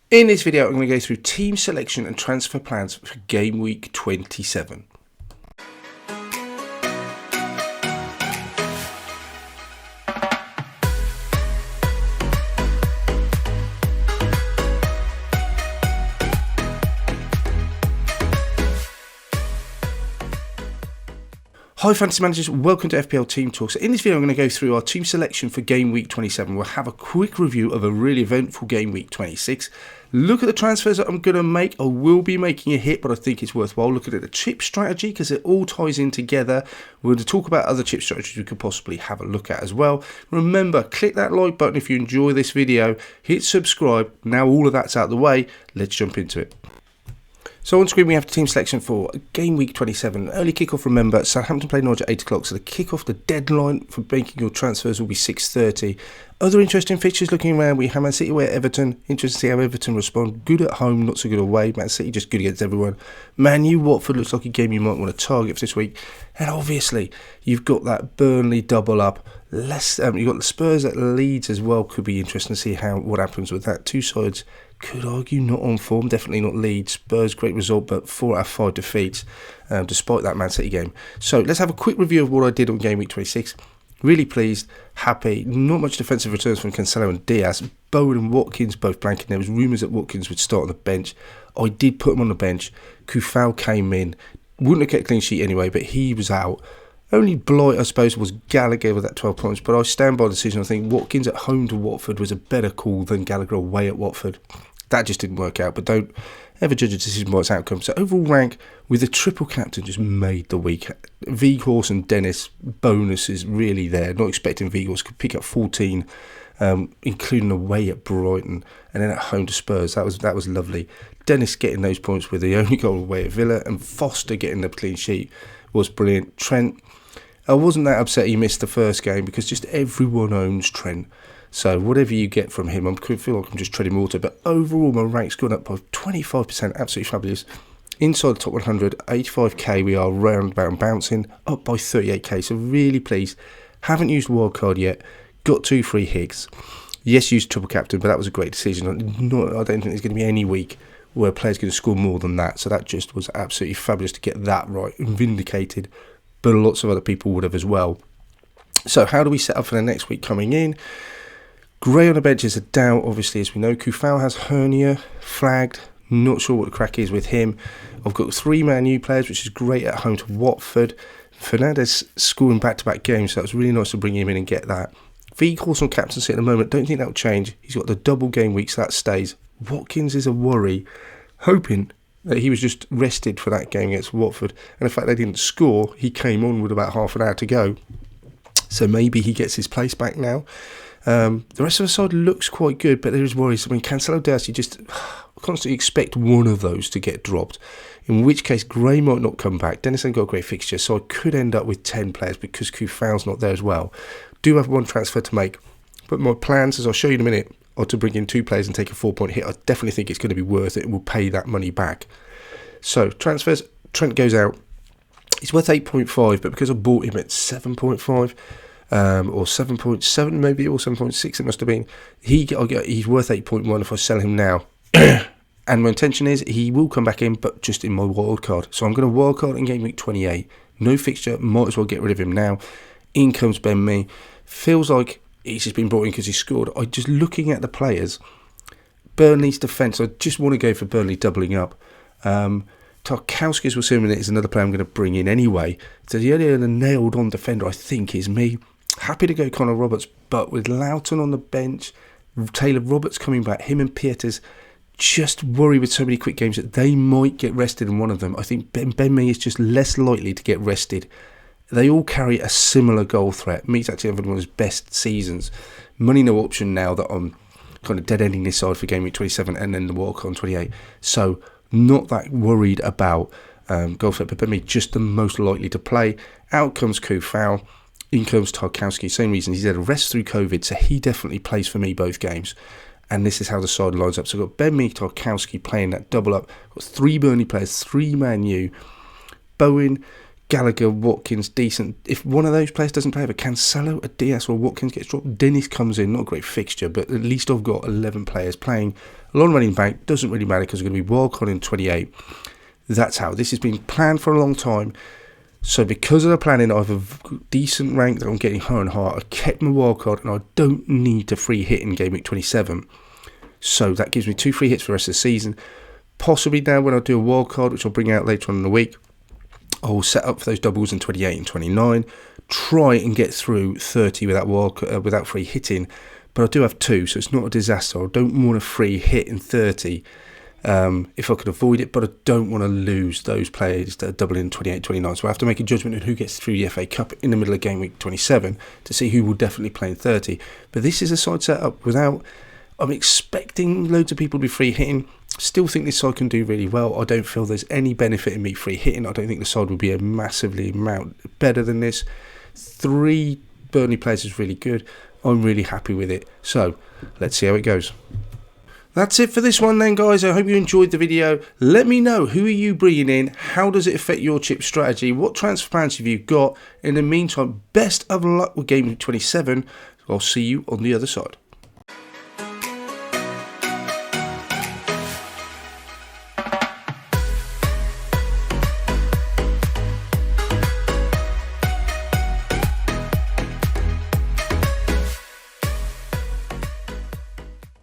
In this video, I'm going to go through team selection and transfer plans for game week 27. Hi Fantasy Managers, welcome to FPL Team Talk. So in this video I'm going to go through our team selection for game week 27. We'll have a quick review of a really eventful game week 26. Look at the transfers that I'm going to make. I will be making a hit, but I think it's worthwhile. Looking at the chip strategy because it all ties in together. We're going to talk about other chip strategies we could possibly have a look at as well. Remember, click that like button if you enjoy this video. Hit subscribe. Now all of that's out of the way. Let's jump into it. So on screen we have the team selection for game week 27. Early kickoff, remember, Southampton play Norwich at 8 o'clock, so the kickoff, the deadline for making your transfers will be 6:30. Other interesting fixtures looking around, we have Man City away at Everton. Interesting to see how Everton respond. Good at home, not so good away. Man City just good against everyone. Man U, Watford looks like a game you might want to target for this week. And obviously, you've got that Burnley double up. You've got the Spurs at Leeds as well. Could be interesting to see what happens with that. Two sides could argue not on form, definitely not Leeds. Spurs, great result, but 4 out of 5 defeats, despite that Man City game. So let's have a quick review of what I did on game week 26. Really pleased, happy. Not much defensive returns from Cancelo and Diaz. Bowen and Watkins both blanking. There was rumours that Watkins would start on the bench. I did put him on the bench. Kufal came in. Wouldn't have kept a clean sheet anyway, but he was out. Only blight, I suppose, was Gallagher with that 12 points, but I stand by the decision. I think Watkins at home to Watford was a better call than Gallagher away at Watford. That just didn't work out, but don't ever judge a decision by its outcome. So overall rank with the triple captain just made the week. Weghorst and Dennis bonuses really there. Not expecting Weghorst could pick up 14, including away at Brighton and then at home to Spurs. That was lovely. Dennis getting those points with the only goal away at Villa, and Foster getting the clean sheet was brilliant. Trent, I wasn't that upset he missed the first game because just everyone owns Trent. So whatever you get from him, I feel like I'm just treading water. But overall, my rank's gone up by 25%. Absolutely fabulous. Inside the top 100, 85k, we are round about and bouncing. Up by 38k, so really pleased. Haven't used wildcard yet. Got 2 free hits. Yes, used triple captain, but that was a great decision. I don't think there's going to be any week where a player's going to score more than that. So that just was absolutely fabulous to get that right and vindicated. But lots of other people would have as well. So how do we set up for the next week coming in? Gray on the bench is a doubt, obviously, as we know. Kufal has hernia, flagged. Not sure what the crack is with him. I've got 3 Man U players, which is great at home to Watford. Fernandez scoring back-to-back games, so it's really nice to bring him in and get that. Weghorst on captaincy at the moment. Don't think that'll change. He's got the double game week, so that stays. Watkins is a worry. Hoping that he was just rested for that game against Watford. And the fact they didn't score, he came on with about half an hour to go. So maybe he gets his place back now. The rest of the side looks quite good, but there is worries. I mean, Cancelo, Diaz, you just constantly expect one of those to get dropped, in which case Gray might not come back. Dennis ain't got a great fixture, so I could end up with 10 players because Kufal's not there as well. Do have one transfer to make, but my plans, as I'll show you in a minute, are to bring in 2 players and take a 4-point hit. I definitely think it's going to be worth it and will pay that money back. So, transfers, Trent goes out. He's worth 8.5, but because I bought him at 7.5, or 7.7 maybe, or 7.6 it must have been, he's worth 8.1 if I sell him now. And my intention is he will come back in, but just in my wild card. So I'm going to wild card in game week 28. No fixture, might as well get rid of him now. In comes Ben Mee. Feels like he's just been brought in because he scored. I just looking at the players, Burnley's defence, I just want to go for Burnley doubling up. Tarkowski's will soon is another player I'm going to bring in anyway. So the only nailed on defender I think is me. Happy to go Connor Roberts, but with Loughton on the bench, Taylor Roberts coming back, him and Pieters, just worry with so many quick games that they might get rested in one of them. I think Ben Mee is just less likely to get rested. They all carry a similar goal threat. Mee's actually having one of his best seasons. Money no option now that I'm kind of dead-ending this side for game week 27 and then the walk on 28. So not that worried about goal threat, but Ben Mee just the most likely to play. Out comes Kufal. In comes Tarkowski, same reason. He's had a rest through COVID, so he definitely plays for me both games. And this is how the side lines up. So I've got Ben Mee, Tarkowski playing that double up. Got 3 Burnley players, 3 Man U. Bowen, Gallagher, Watkins, decent. If one of those players doesn't play, if a Cancelo, a Diaz or Watkins gets dropped, Dennis comes in. Not a great fixture, but at least I've got 11 players playing long running back, doesn't really matter because I'm going to be wildcard in 28. That's how. This has been planned for a long time. So because of the planning, I have a decent rank that I'm getting higher and higher. I kept my wildcard and I don't need to free hit in game week 27. So that gives me 2 free hits for the rest of the season. Possibly now when I do a wildcard, which I'll bring out later on in the week, I will set up for those doubles in 28 and 29. Try and get through 30 without free hitting. But I do have 2, so it's not a disaster. I don't want a free hit in 30 if I could avoid it, but I don't want to lose those players that are doubling in 28, 29. So I have to make a judgment on who gets through the FA Cup in the middle of game week 27 to see who will definitely play in 30. But this is a side set up without... I'm expecting loads of people to be free hitting. Still think this side can do really well. I don't feel there's any benefit in me free hitting. I don't think the side will be a massively amount better than this. 3 Burnley players is really good. I'm really happy with it. So let's see how it goes. That's it for this one then, guys. I hope you enjoyed the video. Let me know, who are you bringing in? How does it affect your chip strategy? What transfer plans have you got? In the meantime, best of luck with game week 27. I'll see you on the other side.